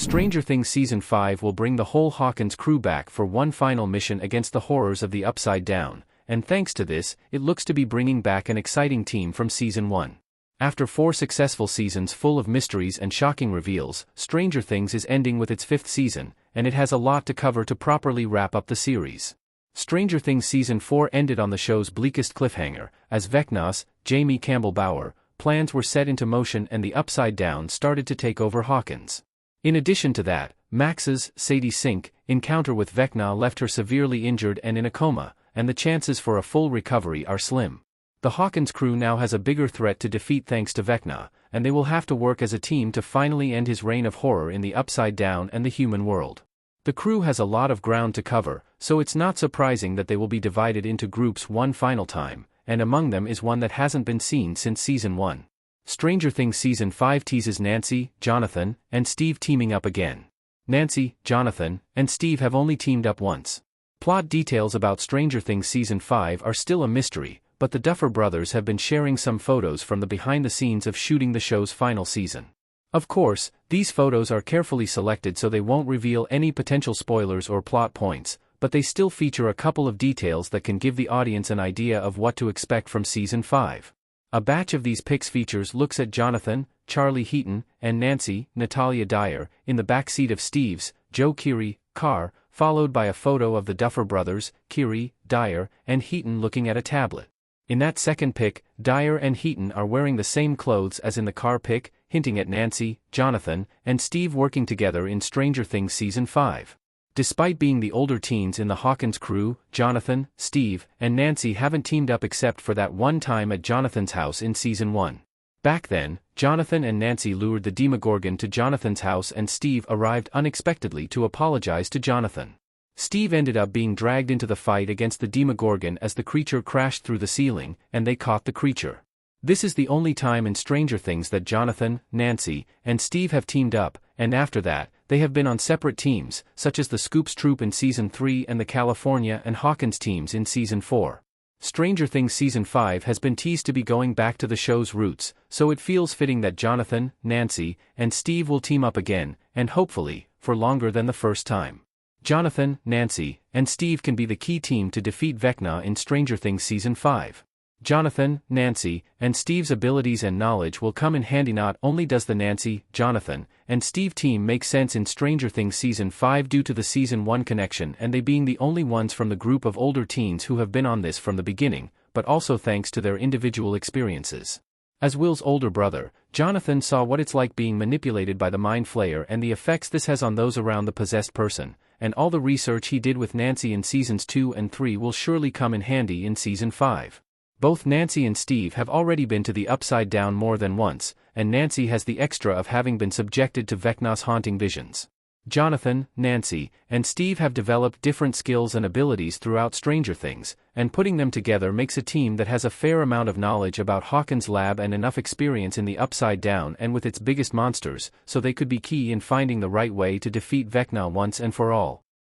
Stranger Things Season 5 will bring the whole Hawkins crew back for one final mission against the horrors of the Upside Down, and thanks to this, it looks to be bringing back an exciting team from Season 1. After 4 successful seasons full of mysteries and shocking reveals, Stranger Things is ending with its 5th season, and it has a lot to cover to properly wrap up the series. Stranger Things Season 4 ended on the show's bleakest cliffhanger, as Vecna's, Jamie Campbell Bower, plans were set into motion and the Upside Down started to take over Hawkins. In addition to that, Max's, Sadie Sink, encounter with Vecna left her severely injured and in a coma, and the chances for a full recovery are slim. The Hawkins crew now has a bigger threat to defeat thanks to Vecna, and they will have to work as a team to finally end his reign of horror in the Upside Down and the human world. The crew has a lot of ground to cover, so it's not surprising that they will be divided into groups one final time, and among them is one that hasn't been seen since Season 1. Stranger Things Season 5 teases Nancy, Jonathan, and Steve teaming up again. Nancy, Jonathan, and Steve have only teamed up once. Plot details about Stranger Things Season 5 are still a mystery, but the Duffer Brothers have been sharing some photos from the behind the scenes of shooting the show's final season. Of course, these photos are carefully selected so they won't reveal any potential spoilers or plot points, but they still feature a couple of details that can give the audience an idea of what to expect from Season 5. A batch of these pics features looks at Jonathan, Charlie Heaton, and Nancy, Natalia Dyer, in the backseat of Steve's, Joe Keery, car, followed by a photo of the Duffer Brothers, Keery, Dyer, and Heaton looking at a tablet. In that second pic, Dyer and Heaton are wearing the same clothes as in the car pic, hinting at Nancy, Jonathan, and Steve working together in Stranger Things Season 5. Despite being the older teens in the Hawkins crew, Jonathan, Steve, and Nancy haven't teamed up except for that one time at Jonathan's house in Season 1. Back then, Jonathan and Nancy lured the Demogorgon to Jonathan's house and Steve arrived unexpectedly to apologize to Jonathan. Steve ended up being dragged into the fight against the Demogorgon as the creature crashed through the ceiling, and they caught the creature. This is the only time in Stranger Things that Jonathan, Nancy, and Steve have teamed up, and after that, they have been on separate teams, such as the Scoops Troop in Season 3 and the California and Hawkins teams in Season 4. Stranger Things Season 5 has been teased to be going back to the show's roots, so it feels fitting that Jonathan, Nancy, and Steve will team up again, and hopefully, for longer than the first time. Jonathan, Nancy, and Steve can be the key team to defeat Vecna in Stranger Things Season 5. Jonathan, Nancy, and Steve's abilities and knowledge will come in handy. Not only does the Nancy, Jonathan, and Steve team make sense in Stranger Things Season 5 due to the Season 1 connection and they being the only ones from the group of older teens who have been on this from the beginning, but also thanks to their individual experiences. As Will's older brother, Jonathan saw what it's like being manipulated by the Mind Flayer and the effects this has on those around the possessed person, and all the research he did with Nancy in Seasons 2 and 3 will surely come in handy in Season 5. Both Nancy and Steve have already been to the Upside Down more than once, and Nancy has the extra of having been subjected to Vecna's haunting visions. Jonathan, Nancy, and Steve have developed different skills and abilities throughout Stranger Things, and putting them together makes a team that has a fair amount of knowledge about Hawkins' lab and enough experience in the Upside Down and with its biggest monsters, so they could be key in finding the right way to defeat Vecna once and for all.